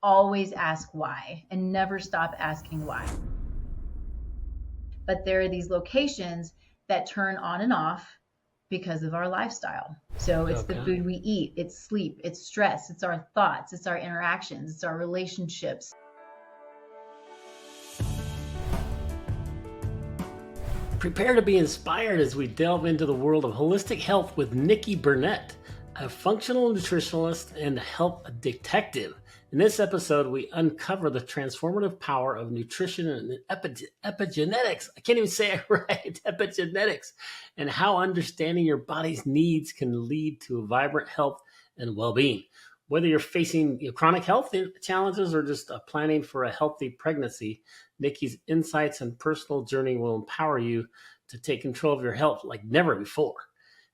always ask why and never stop asking why. But there are these locations that turn on and off because of our lifestyle. So it's the food we eat, it's sleep, it's stress, it's our thoughts, it's our interactions, it's our relationships. Prepare to be inspired as we delve into the world of holistic health with Nikki Burnett, a functional nutritionist and health detective. In this episode, we uncover the transformative power of nutrition and epigenetics. I can't even say it right, epigenetics, and how understanding your body's needs can lead to vibrant health and well-being. Whether you're facing chronic health challenges or just planning for a healthy pregnancy, Nikki's insights and personal journey will empower you to take control of your health like never before.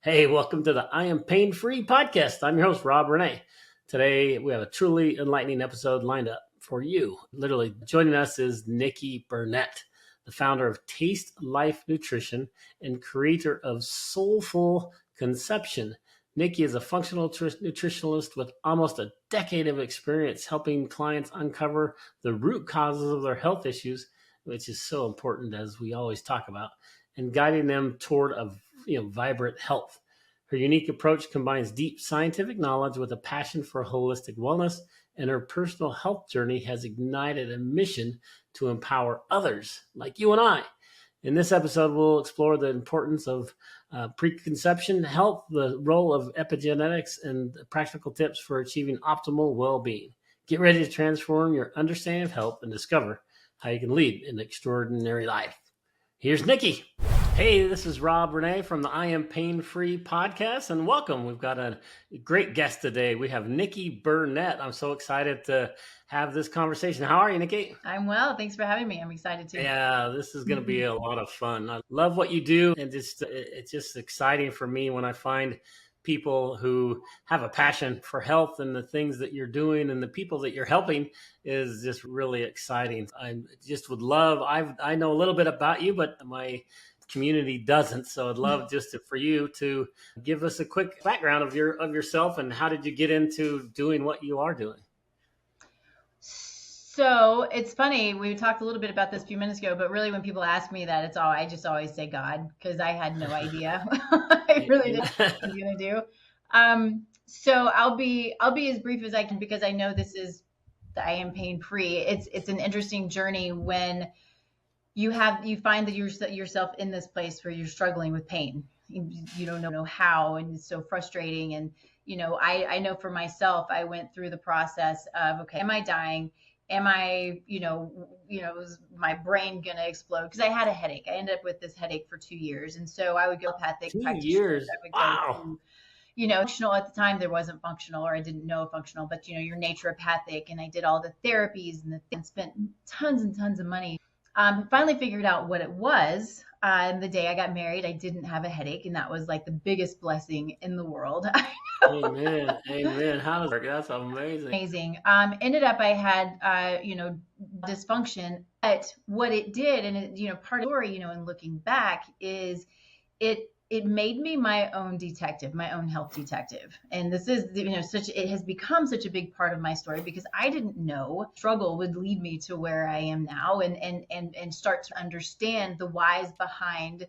Hey, welcome to the I Am Painfree podcast. I'm your host, Rob Renee. Today, we have a truly enlightening episode lined up for you. Literally, joining us is Nikki Burnett, the founder of Taste Life Nutrition and creator of Soulful Conception. Nikki is a functional nutritionist with almost a decade of experience helping clients uncover the root causes of their health issues, which is so important as we always talk about, and guiding them toward a vibrant health. Her unique approach combines deep scientific knowledge with a passion for holistic wellness, and her personal health journey has ignited a mission to empower others like you and I. In this episode, we'll explore the importance of preconception health, the role of epigenetics, and practical tips for achieving optimal well-being. Get ready to transform your understanding of health and discover how you can lead an extraordinary life. Here's Nikki. Hey, this is Rob Renee from the I Am Painfree podcast, and welcome. We've got a great guest today. We have Nikki Burnett. I'm so excited to have this conversation. How are you, Nikki? I'm well. Thanks for having me. I'm excited too. Yeah, this is going to be a lot of fun. I love what you do, and it's just exciting for me when I find people who have a passion for health, and the things that you're doing and the people that you're helping is just really exciting. I just would love, I know a little bit about you, but my community doesn't. So I'd love for you to give us a quick background of yourself and how did you get into doing what you are doing? So it's funny, we talked a little bit about this a few minutes ago, but really when people ask me that, I just always say God, because I had no idea. I really didn't know what I was going to do. So I'll be as brief as I can, because I know this is the I Am Pain Free. It's an interesting journey when you find that yourself in this place where you're struggling with pain. You don't know how, and it's so frustrating. And, I know for myself, I went through the process of, okay, am I dying? Am I, is my brain going to explode? Because I had a headache. I ended up with this headache for 2 years. And so I would go allopathic. 2 years. Wow. Functional at the time, there wasn't functional, or I didn't know functional, but, you're naturopathic. And I did all the therapies and spent tons and tons of money. Finally figured out what it was. The day I got married, I didn't have a headache. And that was like the biggest blessing in the world. Amen. Amen. How does that work? That's amazing. Amazing. Ended up, I had, dysfunction, but what it did, and part of the story, and looking back, is it made me my own detective, my own health detective. And this is, it has become such a big part of my story, because I didn't know struggle would lead me to where I am now, and start to understand the whys behind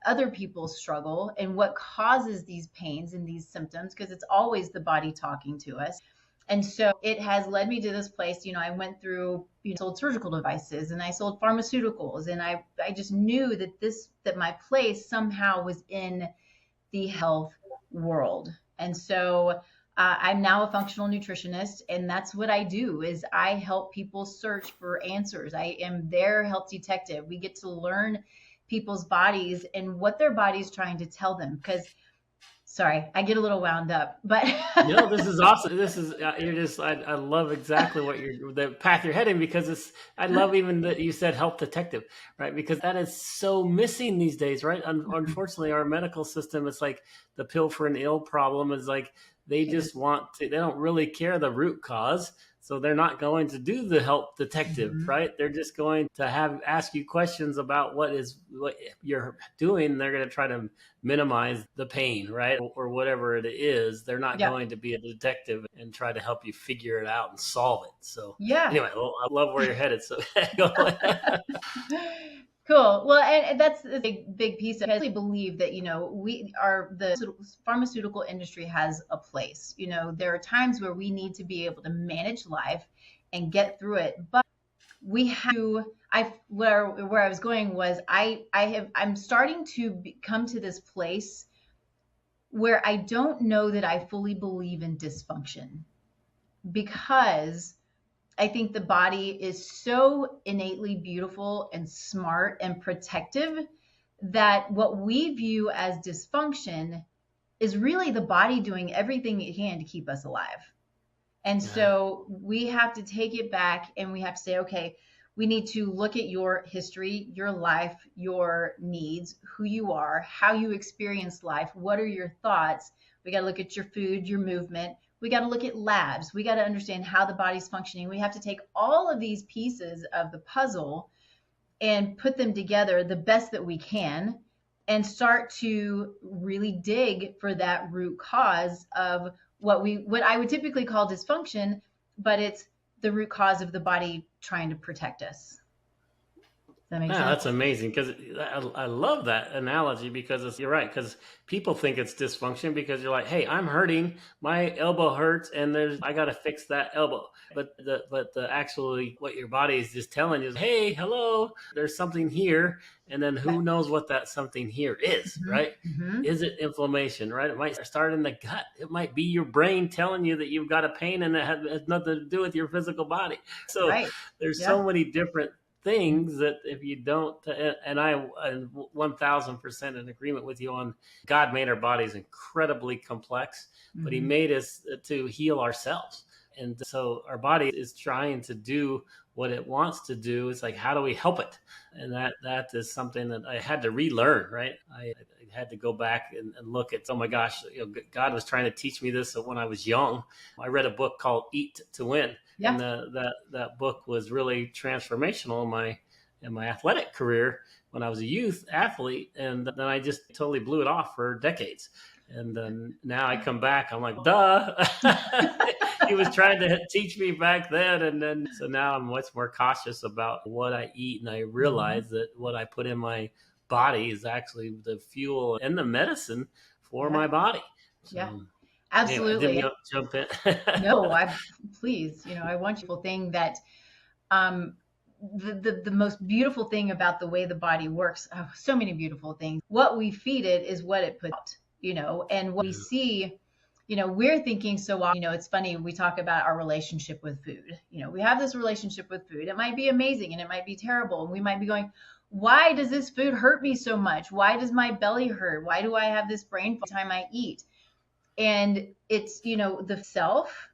other people's struggle and what causes these pains and these symptoms, because it's always the body talking to us. And so it has led me to this place. I went through, sold surgical devices, and I sold pharmaceuticals, and I just knew that my place somehow was in the health world. And so I'm now a functional nutritionist, and that's what I do, is I help people search for answers. I am their health detective. We get to learn people's bodies and what their body's trying to tell them. Because, sorry, I get a little wound up, but no, this is awesome. This is I love exactly what the path you're heading, because I love even that you said health detective, right? Because that is so missing these days, right? Unfortunately, our medical system, it's like the pill for an ill problem is like they just they don't really care the root cause. So they're not going to do the help detective, Mhm. right? They're just going to ask you questions about what you're doing. They're going to try to minimize the pain, right? Or whatever it is. They're not Yeah. going to be a detective and try to help you figure it out and solve it. So Yeah. anyway, well, I love where you're headed. So go ahead. Cool. Well, and that's a big piece. I really believe that, the pharmaceutical industry has a place. There are times where we need to be able to manage life and get through it, but we have to, where I was going was I'm starting to come to this place where I don't know that I fully believe in dysfunction, because I think the body is so innately beautiful and smart and protective that what we view as dysfunction is really the body doing everything it can to keep us alive. And Yeah. so we have to take it back and we have to say, okay, we need to look at your history, your life, your needs, who you are, how you experience life, what are your thoughts. We got to look at your food, your movement. We got to look at labs. We got to understand how the body's functioning. We have to take all of these pieces of the puzzle and put them together the best that we can and start to really dig for that root cause of what I would typically call dysfunction, but it's the root cause of the body trying to protect us. Does that make Yeah, sense? that's amazing because I love that analogy because you're right, because people think it's dysfunction because you're like, hey, I'm hurting, my elbow hurts, and I got to fix that elbow. But the actually what your body is just telling you is, hey, hello, there's something here, and then Yeah. who knows what that something here is, Mm-hmm. right? Mm-hmm. Is it inflammation, right? It might start in the gut. It might be your brain telling you that you've got a pain and it has nothing to do with your physical body. So Right. there's Yeah. so many different things that if you don't, and I'm 1000% in agreement with you on, God made our bodies incredibly complex, but he Mm-hmm. made us to heal ourselves. And so our body is trying to do what it wants to do. It's like, how do we help it? And that is something that I had to relearn, right? I had to go back and look at, oh my gosh, God was trying to teach me this when I was young. I read a book called Eat to Win, Yeah. and that book was really transformational in my athletic career when I was a youth athlete, and then I just totally blew it off for decades. And then now I come back, I'm like, duh. He was trying to teach me back then, and then so now I'm much more cautious about what I eat, and I Mm-hmm. realize that what I put in my body is actually the fuel and the medicine for Yeah. my body. Yeah. So anyway, I didn't Absolutely. jump in. No, I please, I want you to think that um, the most beautiful thing about the way the body works, oh, so many beautiful things. What we feed it is what it puts out, and what we see, we're thinking so often, it's funny, we talk about our relationship with food. We have this relationship with food. It might be amazing and it might be terrible. And we might be going, why does this food hurt me so much? Why does my belly hurt? Why do I have this brain fog every time I eat? And it's, the self,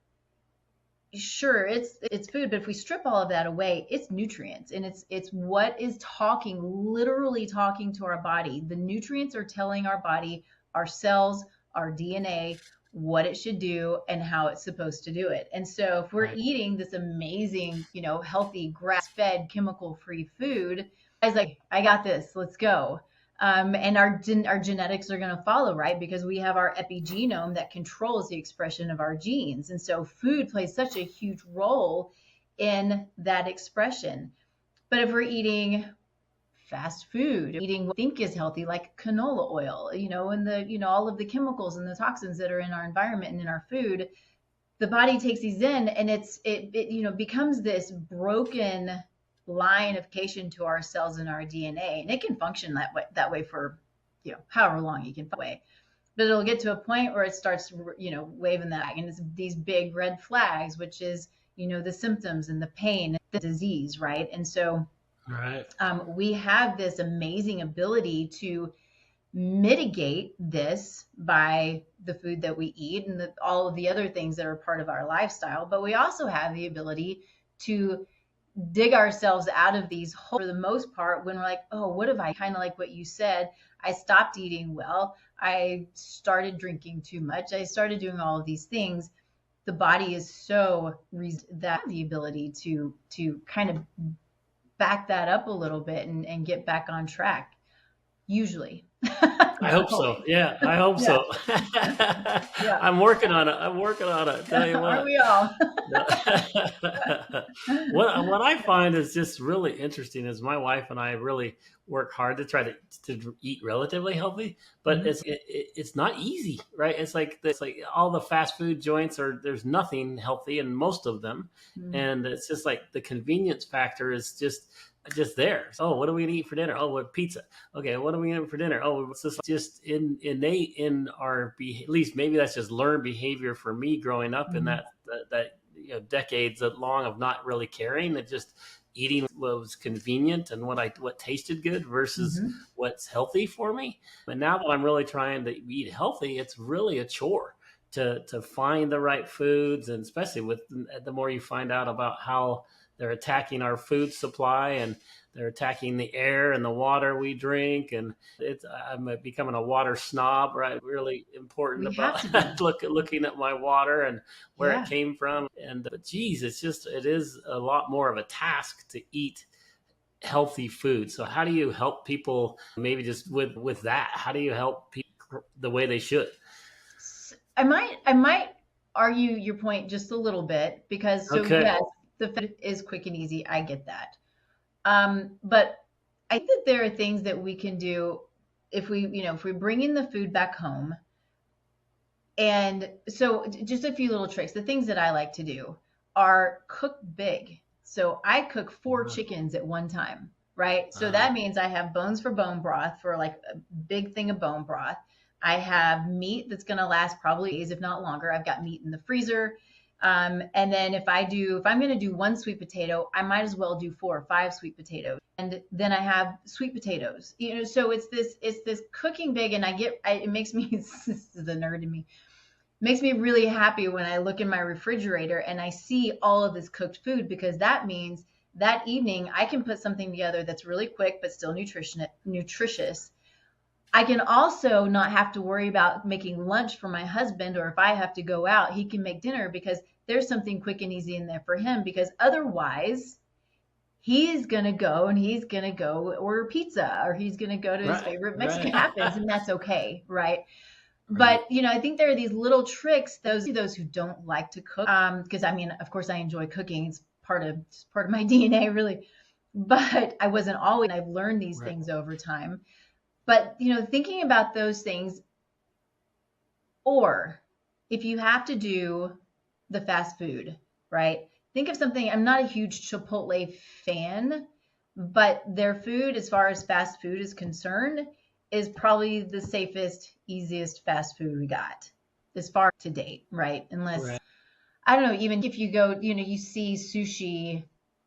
sure, it's food, but if we strip all of that away, it's nutrients, and it's what is literally talking to our body. The nutrients are telling our body, our cells, our DNA, what it should do and how it's supposed to do it. And so if we're Right. eating this amazing, healthy, grass-fed, chemical-free food, I was like, I got this, let's go. And our genetics are going to follow, right? Because we have our epigenome that controls the expression of our genes. And so food plays such a huge role in that expression. But if we're eating fast food, eating what we think is healthy, like canola oil, and all of the chemicals and the toxins that are in our environment and in our food, the body takes these in, and it becomes this broken line of communication to our cells and our DNA, and it can function that way for however long you can away. But it'll get to a point where it starts waving that, and it's these big red flags, which is the symptoms and the pain, the disease, right? And so Right. we have this amazing ability to mitigate this by the food that we eat and all of the other things that are part of our lifestyle. But we also have the ability to dig ourselves out of these holes for the most part when we're like, oh, what have I, kind of like what you said, I stopped eating well, I started drinking too much, I started doing all of these things. the body is so that the ability to kind of back that up a little bit and get back on track. Usually. I hope so. Yeah, I hope Yeah. so. Yeah. I'm working on it. I'm working on it. Tell you Aren't what. we all? What I find is just really interesting is my wife and I really work hard to try to eat relatively healthy, but Mhm. it's not easy, right? It's like all the fast food joints there's nothing healthy in most of them, Mhm. and it's just like the convenience factor is just there. So, oh, what are we gonna eat for dinner? Oh, what pizza? Okay, what are we gonna eat for dinner? Oh, it's just innate in our at least maybe that's just learned behavior for me growing up in Mhm. that decades long of not really caring and just eating what was convenient and what tasted good versus Mhm. what's healthy for me. But now that I'm really trying to eat healthy, it's really a chore to find the right foods, and especially with the more you find out about how they're attacking our food supply, and they're attacking the air and the water we drink. And I'm becoming a water snob, right? Really important We about have to be. looking at my water and where it Yeah. came from. And but geez, it is a lot more of a task to eat healthy food. So how do you help people maybe just with that? How do you help people the way they should? I might argue your point just a little bit because so Okay. yes, the food is quick and easy. I get that. But I think that there are things that we can do if we bring in the food back home. And so just a few little tricks. The things that I like to do are cook big. So I cook four chickens at one time, right? So Uh, that means I have bones for bone broth for like a big thing of bone broth. I have meat that's going to last probably days, if not longer. I've got meat in the freezer. And then if I'm going to do one sweet potato, I might as well do 4 or 5 sweet potatoes. And then I have sweet potatoes, so it's this cooking big. And it makes me, this is the nerd in me, makes me really happy when I look in my refrigerator and I see all of this cooked food, because that means that evening I can put something together that's really quick but still nutritious. I can also not have to worry about making lunch for my husband, or if I have to go out, he can make dinner because there's something quick and easy in there for him, because otherwise he's going to go order pizza, or he's going to go to his right, favorite Mexican. right, Happens, and that's okay, right? right, But I think there are these little tricks. Those who don't like to cook, because I mean, of course, I enjoy cooking. It's part of my DNA, really. But I wasn't always. I've learned these right. things over time. But thinking about those things, or if you have to do the fast food, right? Think of something. I'm not a huge Chipotle fan, but their food, as far as fast food is concerned, is probably the safest, easiest fast food we got as far to date, right? Unless, Right. I don't know, even if you go, you see sushi,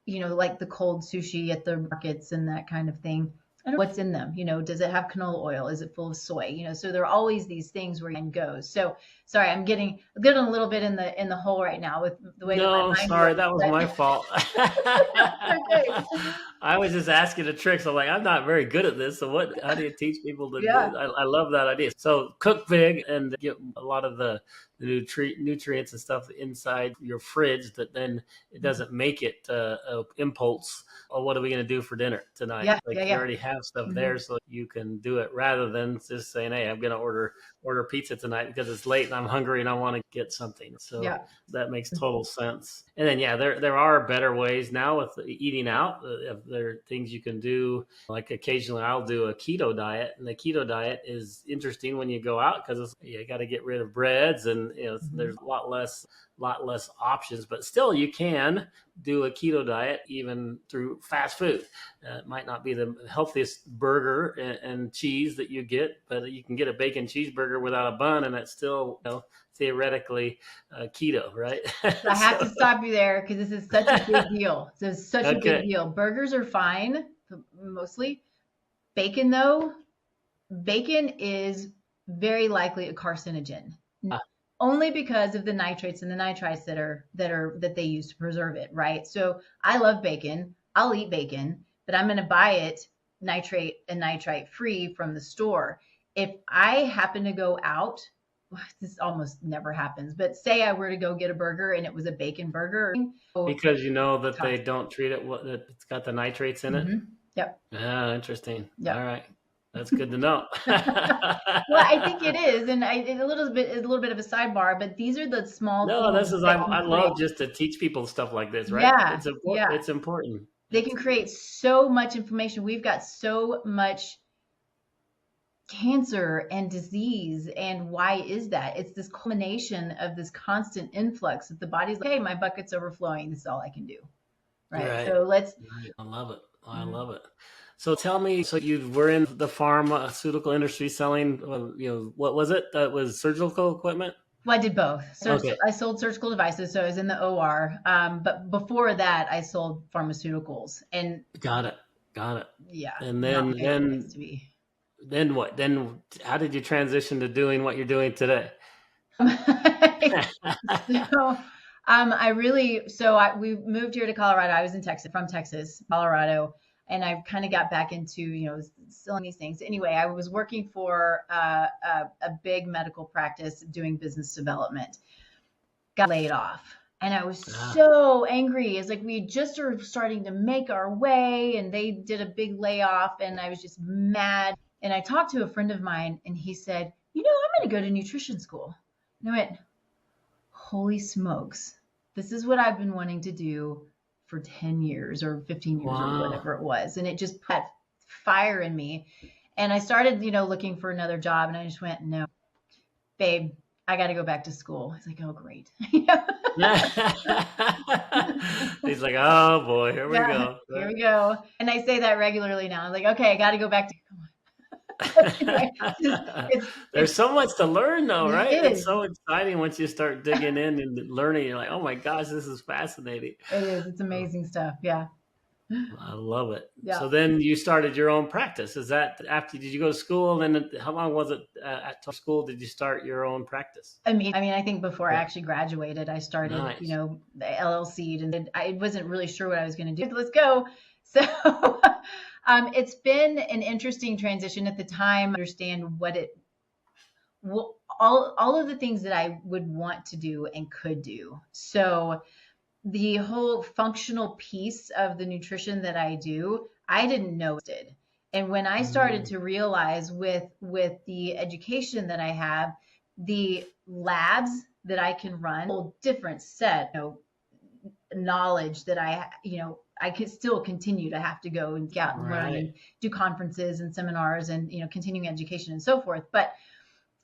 like the cold sushi at the markets and that kind of thing. I don't know what's in them. Does it have canola oil? Is it full of soy? So there are always these things where you goes. So sorry, I'm getting a little bit in the hole right now with the way that my No, mind sorry, works. that was But my fault. okay. I was just asking the tricks. I'm like, I'm not very good at this. So how do you teach people to do Yeah. it? I love that idea. So cook big and get a lot of the nutrients and stuff inside your fridge that then it doesn't make it impulse. Oh, what are we going to do for dinner tonight? Yeah. Like Yeah. you Yeah. already have stuff Hmm. there, so you can do it rather than just saying, "Hey, I'm going to order pizza tonight because it's late and I'm hungry and I want to get something." So Yeah. that makes total sense. And then yeah, there are better ways now with eating out. There are things you can do. Like occasionally, I'll do a keto diet, and the keto diet is interesting when you go out because you got to get rid of breads, and Hmm. there's a lot less options. But still, you can do a keto diet even through fast food. It might not be the healthiest burger and cheese that you get, but you can get a bacon cheeseburger without a bun, and it's still theoretically keto, right? So I have So to stop you there because this is such a big deal. This is such a big okay, deal. Burgers are fine, mostly. Bacon, though, bacon is very likely a carcinogen, uh, only because of the nitrates and the nitrites that they use to preserve it, right? So I love bacon. I'll eat bacon, but I'm going to buy it nitrate and nitrite free from the store. If I happen to go out this almost never happens, but say I were to go get a burger and it was a bacon burger. Because you know that they don't treat it, that it's got the nitrates in it. Yep. Ah, interesting. Yep. All right. That's good to know. Well, I think it is, and it's a little bit of a sidebar, but these are the small. No, things this is I love just to teach people stuff like this, right? Yeah, It's important. They can create so much inflammation. We've got so much cancer and disease, and why is that? It's this culmination of this constant influx that the body's like, hey, my bucket's overflowing. This is all I can do, right? So let's. I love it. I love it. So tell me, so you were in the pharmaceutical industry selling, what was it? That was surgical equipment? Well, I did both. So I sold surgical devices, so I was in the OR. But before that, I sold pharmaceuticals. And got it. Yeah. And then what? Then how did you transition to doing what you're doing today? We moved here to Colorado. I was in Texas, from Texas, Colorado. And I kind of got back into, selling these things. Anyway, I was working for a big medical practice doing business development. Got laid off. And I was so angry. It's like we just are starting to make our way and they did a big layoff and I was just mad. And I talked to a friend of mine and he said, I'm going to go to nutrition school. And I went, holy smokes. This is what I've been wanting to do for 10 years or 15 years or whatever it was. And it just put fire in me. And I started, looking for another job and I just went, no, babe, I got to go back to school. He's like, oh, great. He's like, oh boy, here we go. Here we go. And I say that regularly now. I'm like, okay, I got to go back to, come on. There's so much to learn though, right? It's so exciting once you start digging in and learning. You're like, oh my gosh, this is fascinating. It is. It's amazing stuff. Yeah. I love it. Yeah. So then you started your own practice. Is that after, did you go to school? And then how long was it at school did you start your own practice? I mean, I think before I actually graduated, I started, the LLC, and I wasn't really sure what I was going to do. Let's go. So it's been an interesting transition at the time. Understand all of the things that I would want to do and could do. So the whole functional piece of the nutrition that I do, I didn't know it did. And when I started to realize with the education that I have, the labs that I can run, a whole different set of knowledge that I could still continue to have to go and get out and learn and do conferences and seminars and, continuing education and so forth. But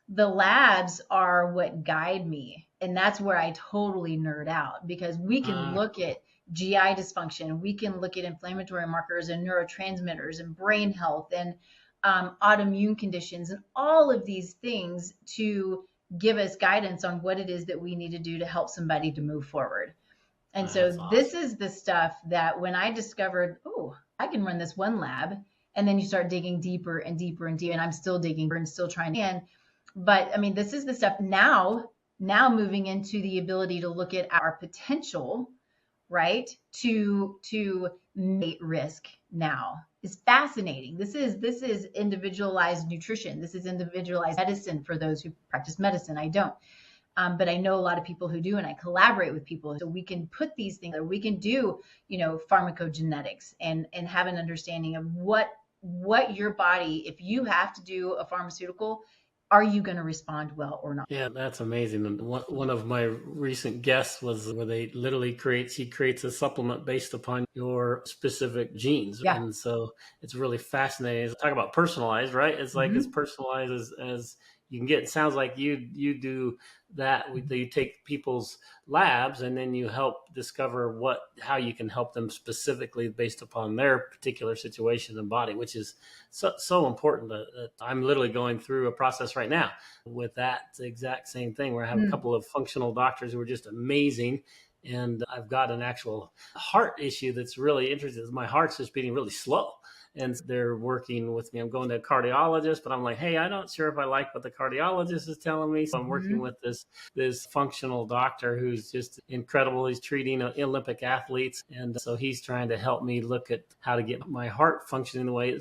the labs are what guide me. And that's where I totally nerd out, because we can look at GI dysfunction. We can look at inflammatory markers and neurotransmitters and brain health and autoimmune conditions and all of these things to give us guidance on what it is that we need to do to help somebody to move forward. And This is the stuff that when I discovered, I can run this one lab, and then you start digging deeper and deeper and deeper, and I'm still digging and still trying to. But I mean, this is the stuff now moving into the ability to look at our potential, right? To mitigate risk now is fascinating. This is individualized nutrition. This is individualized medicine for those who practice medicine. I don't. But I know a lot of people who do, and I collaborate with people. So we can put these things, or we can do, pharmacogenetics and have an understanding of what your body, if you have to do a pharmaceutical, are you going to respond well or not? Yeah, that's amazing. And one of my recent guests was where they literally she creates a supplement based upon your specific genes. Yeah. And so it's really fascinating. Talk about personalized, right? It's like as personalized as you can get. It sounds like you do that. You take people's labs and then you help discover how you can help them specifically based upon their particular situation and body, which is so important. I'm literally going through a process right now with that exact same thing, where I have a couple of functional doctors who are just amazing. And I've got an actual heart issue that's really interesting. My heart's just beating really slow. and they're working with me. I'm going to a cardiologist, but I'm like, hey, I'm not sure if I like what the cardiologist is telling me. So I'm working Mhm. with this functional doctor who's just incredible. He's treating Olympic athletes, and so he's trying to help me look at how to get my heart functioning the way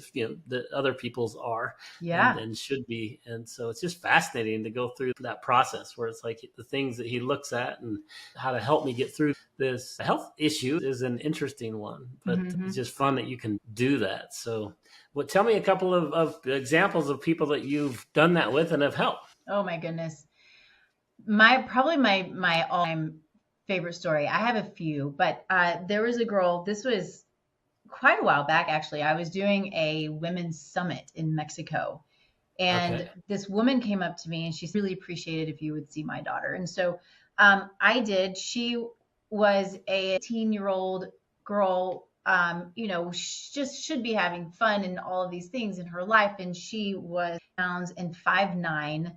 that other people's are Yeah. and should be. And so it's just fascinating to go through that process where it's like the things that he looks at and how to help me get through this health issue is an interesting one, but it's Mhm. just fun that you can do that. So, tell me a couple of examples of people that you've done that with and have helped. Oh my goodness. My all-time favorite story. I have a few, but there was a girl. This was quite a while back, actually. I was doing a women's summit in Mexico, and Okay. this woman came up to me and she really appreciated if you would see my daughter. And so I did. She was a teen-year-old girl, just should be having fun and all of these things in her life. And she was pounds and 5'9",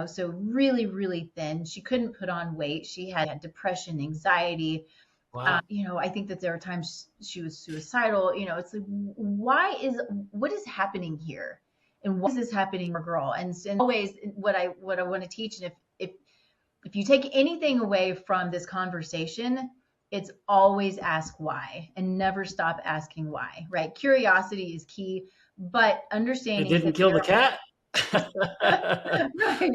so really, really thin. She couldn't put on weight. She had depression, anxiety. Wow. I think that there were times she was suicidal. It's like, what is happening here? And why is this happening, for girl? And always what I want to teach, and if you take anything away from this conversation, it's always ask why and never stop asking why, right? Curiosity is key, but It understanding didn't that kill the cat. right.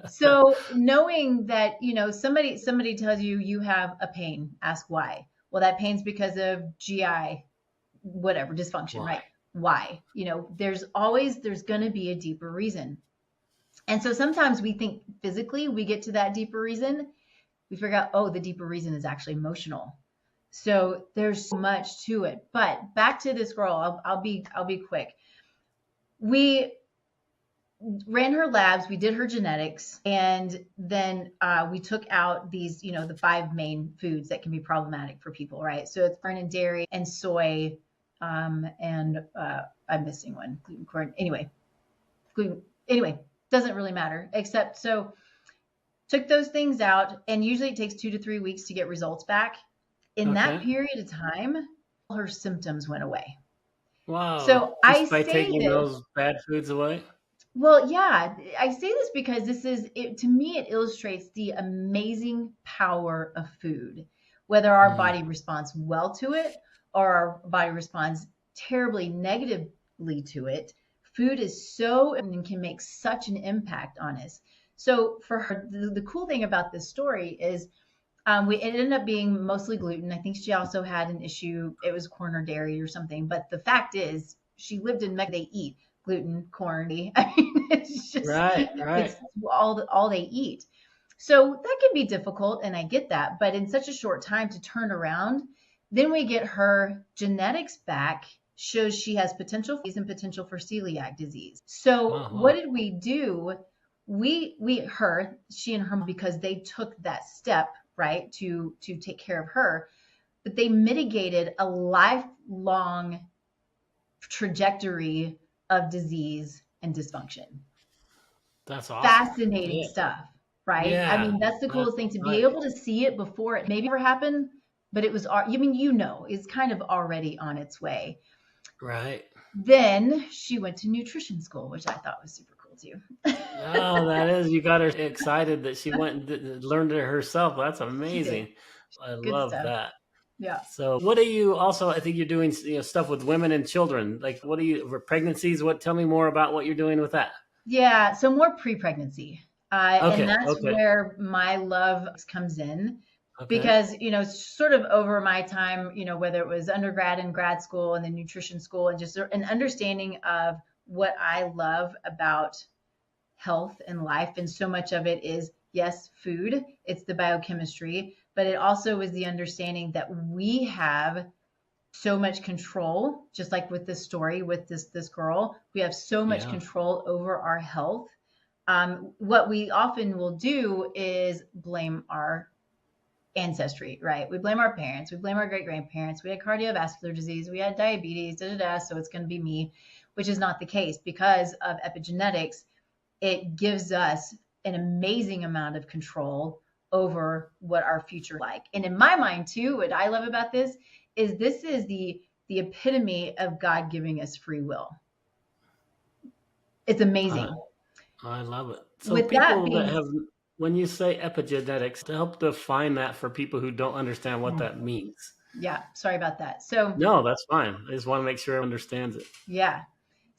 So knowing that, somebody tells you you have a pain, ask why. Well, that pain's because of GI, whatever, dysfunction, Why? right? Why? There's going to be a deeper reason. And so sometimes we think physically we get to that deeper reason. We figure out, oh, the deeper reason is actually emotional. So there's so much to it. But back to this girl, I'll be quick. We ran her labs, we did her genetics, and then we took out these, the 5 main foods that can be problematic for people, right? So it's corn and dairy and soy, and I'm missing one, gluten, corn. Anyway, doesn't really matter. Except so took those things out, and usually it takes 2 to 3 weeks to get results back. In that Okay. period of time, all her symptoms went away. Wow. So I Just by say taking this. those bad foods away. Well, yeah, I say this because to me, it illustrates the amazing power of food, whether our Mm. body responds well to it or our body responds terribly negatively to it. Food is so and can make such an impact on us. So for her, the cool thing about this story is it ended up being mostly gluten. I think she also had an issue. It was corn or dairy or something. But the fact is, she lived in Mexico. They eat gluten, corn. I mean, Right. Right. it's all they eat. So that can be difficult, and I get that. But in such a short time to turn around, then we get her genetics back. Shows she has potential and potential for celiac disease. So Oh, what wow. did we do? She and her, because they took that step, right, to take care of her, but they mitigated a lifelong trajectory of disease and dysfunction. That's awesome. Fascinating Yeah. stuff, right? I Yeah. mean, that's the That's coolest thing, to be right. able to see it before it maybe ever happened, but it was, it's kind of already on its way. Right. Then she went to nutrition school, which I thought was super cool too. Oh, that is, you got her excited that she went and learned it herself. That's She did. amazing. I Good love stuff. that. Yeah. So, what do you also? I think you're doing stuff with women and children. Like, what do you for pregnancies? Tell me more about what you're doing with that. Yeah, so more pre-pregnancy. And Okay. that's Okay. where my love comes in, Okay. because, sort of over my time, whether it was undergrad and grad school and then nutrition school, and just an understanding of what I love about health and life. And so much of it is, yes, food, it's the biochemistry, but it also is the understanding that we have so much control, just like with this story with this girl. We have so much Yeah. control over our health. What we often will do is blame our ancestry, right? We blame our parents, we blame our great grandparents. We had cardiovascular disease, we had diabetes, so it's going to be me, which is not the case. Because of epigenetics, it gives us an amazing amount of control over what our future is like. And in my mind too, what I love about this is the the epitome of God giving us free will. It's amazing. I love it. So With that people that being, have, when you say epigenetics, to help define that for people who don't understand what that means. yeah, sorry about that. So No, that's fine. I just want to make sure everyone understands it. yeah.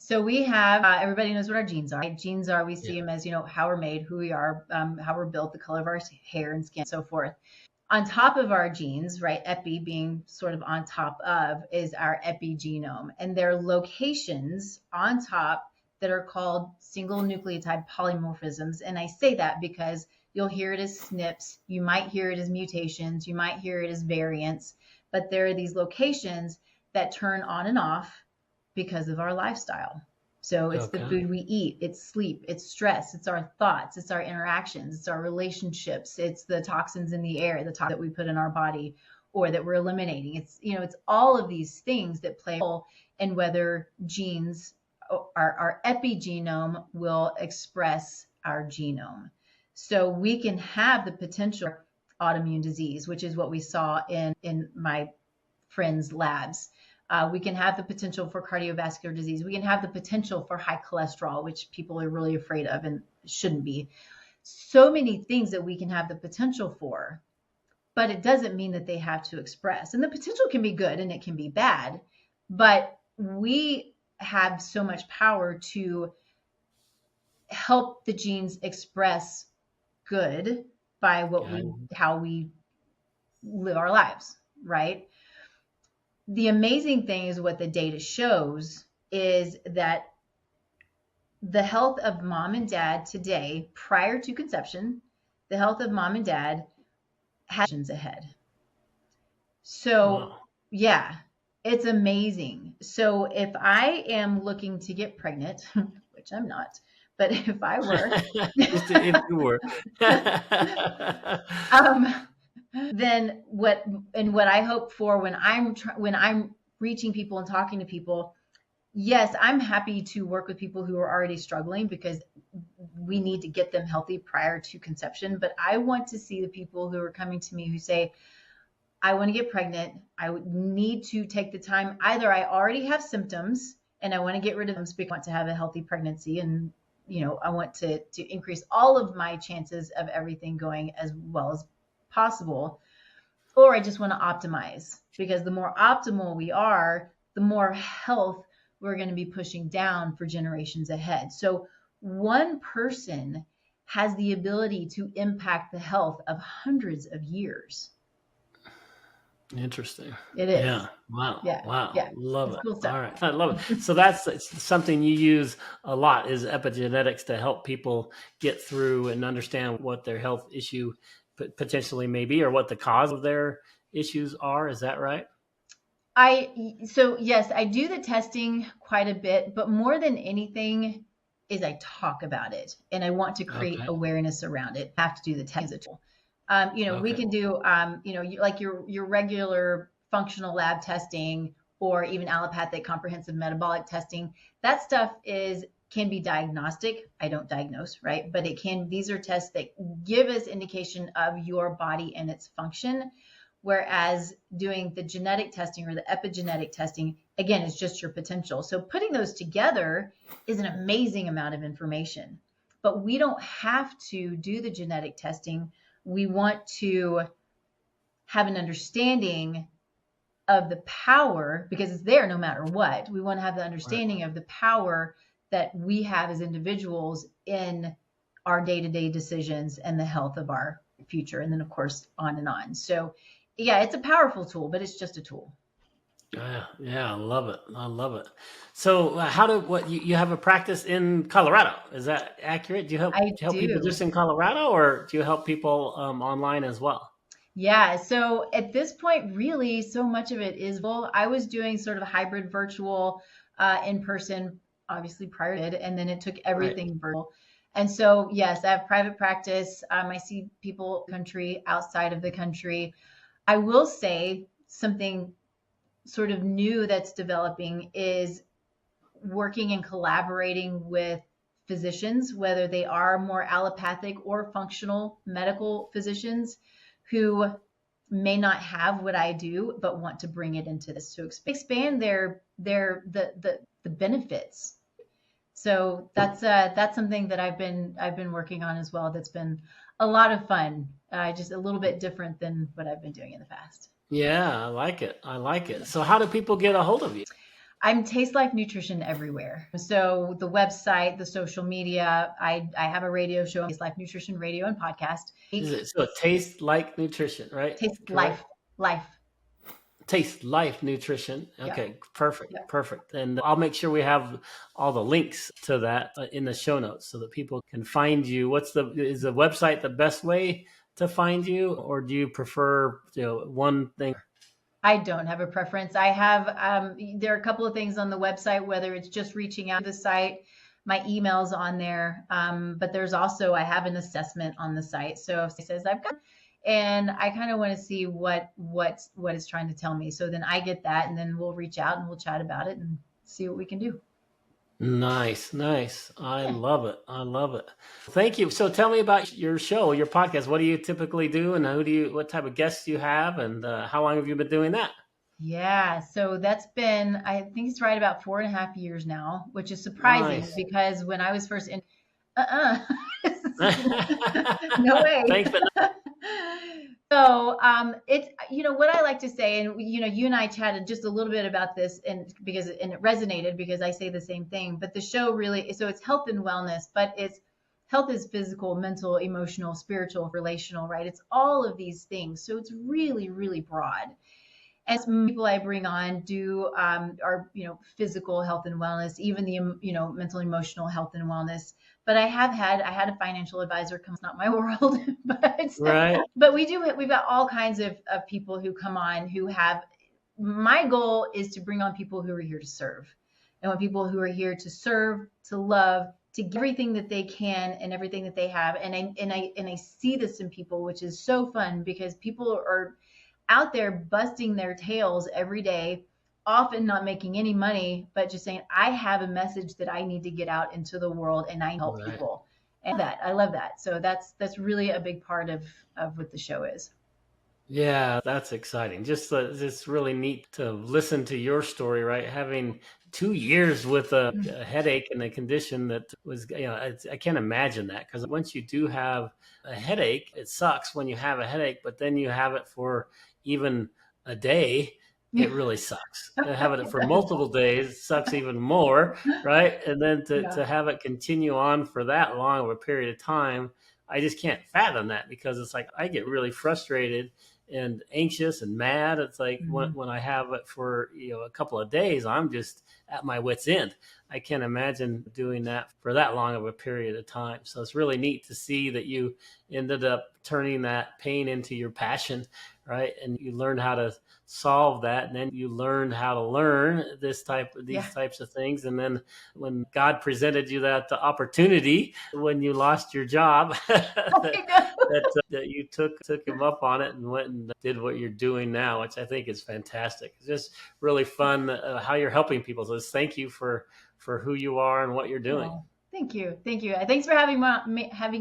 So we have, everybody knows what our genes are. Right? Genes are, we see Yeah. them as, how we're made, who we are, how we're built, the color of our hair and skin, and so forth. On top of our genes, right, epi being sort of on top of, is our epigenome. And there are locations on top that are called single nucleotide polymorphisms. And I say that because you'll hear it as SNPs, you might hear it as mutations, you might hear it as variants, but there are these locations that turn on and off because of our lifestyle. So it's the food we eat, it's sleep, it's stress, it's our thoughts, it's our interactions, it's our relationships, it's the toxins in the air, the toxins that we put in our body or that we're eliminating. It's, it's all of these things that play a role in whether genes, our epigenome will express our genome. So we can have the potential autoimmune disease, which is what we saw in my friends' labs. We can have the potential for cardiovascular disease. We can have the potential for high cholesterol, which people are really afraid of and shouldn't be. So many things that we can have the potential for, but it doesn't mean that they have to express. And the potential can be good and it can be bad, but we have so much power to help the genes express good by how we live our lives, right? The amazing thing is what the data shows is that the health of mom and dad today, prior to conception, the health of mom and dad has ahead. So, yeah, it's amazing. So if I am looking to get pregnant, which I'm not, but if I were, if you were, then what I hope for when I'm reaching people and talking to people, yes, I'm happy to work with people who are already struggling because we need to get them healthy prior to conception. But I want to see the people who are coming to me who say, I want to get pregnant. I would need to take the time. Either I already have symptoms and I want to get rid of them because I want to have a healthy pregnancy and I want to increase all of my chances of everything going as well as possible. Or I just want to optimize, because the more optimal we are, the more health we're going to be pushing down for generations ahead. So one person has the ability to impact the health of hundreds of years. Interesting. It is. Yeah. Wow. Yeah. Wow. Yeah. Love It's it. cool stuff. All right. I love it. So it's something you use a lot, is epigenetics, to help people get through and understand what their health issue potentially may be, or what the cause of their issues are. Is that right? So yes, I do the testing quite a bit, but more than anything is I talk about it and I want to create awareness around it. I have to do the testing as a tool. We can do, like your regular functional lab testing or even allopathic comprehensive metabolic testing. That stuff can be diagnostic. I don't diagnose, right? But these are tests that give us indication of your body and its function. Whereas doing the genetic testing or the epigenetic testing, again, is just your potential. So putting those together is an amazing amount of information. But we don't have to do the genetic testing. We want to have an understanding of the power, because it's there no matter what. We want to have the understanding of the power that we have as individuals in our day-to-day decisions and the health of our future. And then, of course, on and on. So yeah, it's a powerful tool, but it's just a tool. Yeah, I love it. I love it. So you have a practice in Colorado? Is that accurate? Do you help people just in Colorado, or do you help people online as well? Yeah. So at this point, really, so much of it is virtual. I was doing sort of a hybrid virtual, in person, obviously prior to it, and then it took everything virtual. And so, yes, I have private practice. I see people country, outside of the country. I will say something sort of new that's developing is working and collaborating with physicians, whether they are more allopathic or functional medical physicians, who may not have what I do, but want to bring it into this to expand the benefits. So that's something that I've been working on as well. That's been a lot of fun, just a little bit different than what I've been doing in the past. Yeah, I like it. I like it. So how do people get a hold of you? I'm Taste Life Nutrition everywhere. So the website, the social media, I have a radio show, Taste Life Nutrition Radio and Podcast. Is it so Taste Like Nutrition, right? Taste Correct? Life. Taste Life Nutrition. Yeah. Okay, perfect, Yeah. perfect. And I'll make sure we have all the links to that in the show notes so that people can find you. Is the website the best way to find you, or do you prefer one thing? I don't have a preference. I have there are a couple of things on the website, whether it's just reaching out to the site, my email's on there, but there's also I have an assessment on the site. So if it says I've got, and I kind of want to see what it's trying to tell me. So then I get that, and then we'll reach out and we'll chat about it and see what we can do. Nice, nice. I love it. I love it. Thank you. So tell me about your show, your podcast. What do you typically do, and what type of guests do you have, and how long have you been doing that? Yeah, so that's been, I think it's right about 4.5 years now, which is surprising Nice. because when I was first in, uh-uh, no way. Thanks, but So, it's, what I like to say, and, you and I chatted just a little bit about this and it resonated because I say the same thing, but the show really, so it's health and wellness, but health is physical, mental, emotional, spiritual, relational, right? It's all of these things. So it's really, really broad. And some people I bring on are physical health and wellness, even the mental emotional health and wellness. But I had a financial advisor come. It's not my world, right. but we've got all kinds of people who come on who have. My goal is to bring on people who are here to serve, and want people who are here to serve, to love, to give everything that they can and everything that they have. And I see this in people, which is so fun because people are out there busting their tails every day, often not making any money, but just saying, I have a message that I need to get out into the world and I help people. And I love that. So that's really a big part of what the show is. Yeah, that's exciting. It's really neat to listen to your story, right? Having 2 years with a headache and a condition that was, I can't imagine that, because once you do have a headache, it sucks when you have a headache, but then you have it for even a day, it really sucks. Having it for multiple days sucks even more, right? And then to have it continue on for that long of a period of time, I just can't fathom that, because it's like I get really frustrated and anxious and mad. It's like when I have it for a couple of days, I'm just at my wit's end. I can't imagine doing that for that long of a period of time. So it's really neat to see that you ended up turning that pain into your passion, right? And you learned how to solve that, and then you learned how to learn these types of things. And then when God presented you that opportunity when you lost your job, that you took him up on it and went and did what you're doing now, which I think is fantastic. It's just really fun how you're helping people. So thank you for who you are and what you're doing. Oh, thank you. Thanks for having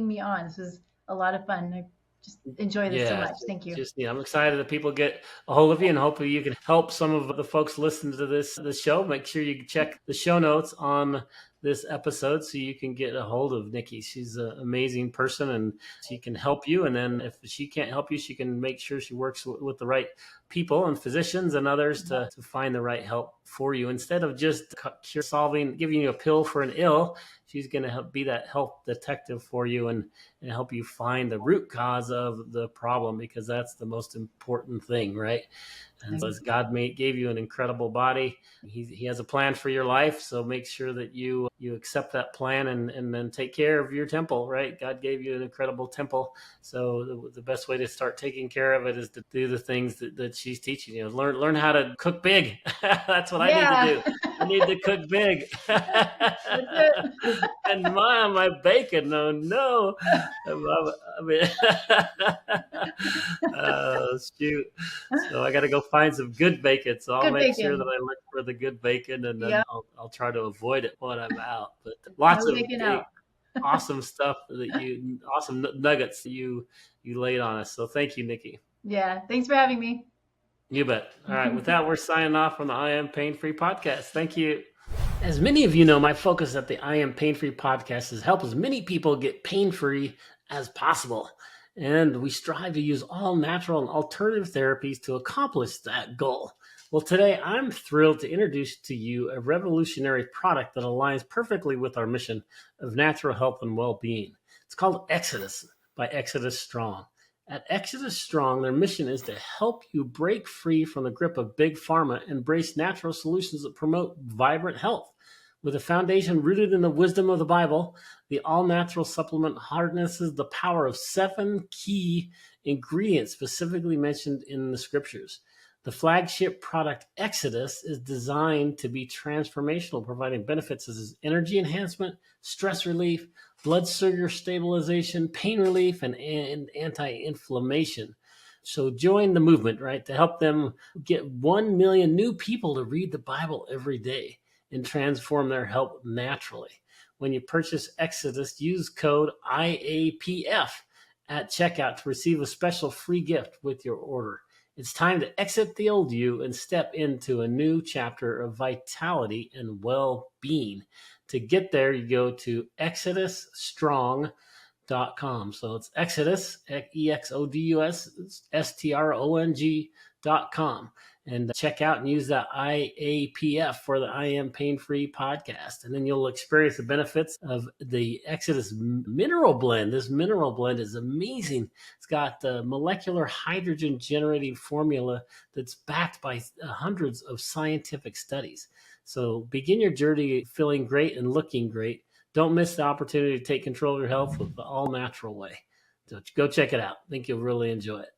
me on. This was a lot of fun. I just enjoy this so much. Thank you. I'm excited that people get a hold of you, and hopefully you can help some of the folks listen to this show. Make sure you check the show notes on this episode so you can get a hold of Nikki. She's an amazing person, and she can help you. And then if she can't help you, she can make sure she works with the right people and physicians and others to find the right help for you. Instead of just giving you a pill for an ill, she's going to help be that health detective for you and help you find the root cause of the problem, because that's the most important thing, right? And so as God gave you an incredible body, he has a plan for your life. So make sure that you accept that plan and then take care of your temple, right? God gave you an incredible temple. So the best way to start taking care of it is to do the things that she's teaching you. Learn how to cook big. That's what I need to do. I need to cook big. And my bacon, no. I mean, shoot. So I got to go find some good bacon. So I'll make sure that I look for the good bacon, and then I'll try to avoid it when I'm out. But lots of awesome stuff awesome nuggets that you laid on us. So thank you, Nikki. Yeah. Thanks for having me. You bet. All right. With that, we're signing off from the I Am Pain Free podcast. Thank you. As many of you know, my focus at the I Am Pain Free podcast is help as many people get pain free as possible. And we strive to use all natural and alternative therapies to accomplish that goal. Well, today I'm thrilled to introduce to you a revolutionary product that aligns perfectly with our mission of natural health and well-being. It's called Exodus by Exodus Strong. At Exodus Strong, their mission is to help you break free from the grip of big pharma and embrace natural solutions that promote vibrant health. With a foundation rooted in the wisdom of the Bible, the all-natural supplement harnesses the power of 7 key ingredients specifically mentioned in the scriptures. The flagship product Exodus is designed to be transformational, providing benefits such as energy enhancement, stress relief, blood sugar stabilization, pain relief, and anti-inflammation. So join the movement, right, to help them get 1 million new people to read the Bible every day and transform their health naturally. When you purchase Exodus, use code IAPF at checkout to receive a special free gift with your order. It's time to exit the old you and step into a new chapter of vitality and well-being. To get there, you go to exodusstrong.com. So it's Exodus, EXODUS, and check out and use that IAPF for the I Am Pain Free podcast. And then you'll experience the benefits of the Exodus mineral blend. This mineral blend is amazing. It's got the molecular hydrogen generating formula that's backed by hundreds of scientific studies. So begin your journey feeling great and looking great. Don't miss the opportunity to take control of your health with the all natural way. So go check it out. I think you'll really enjoy it.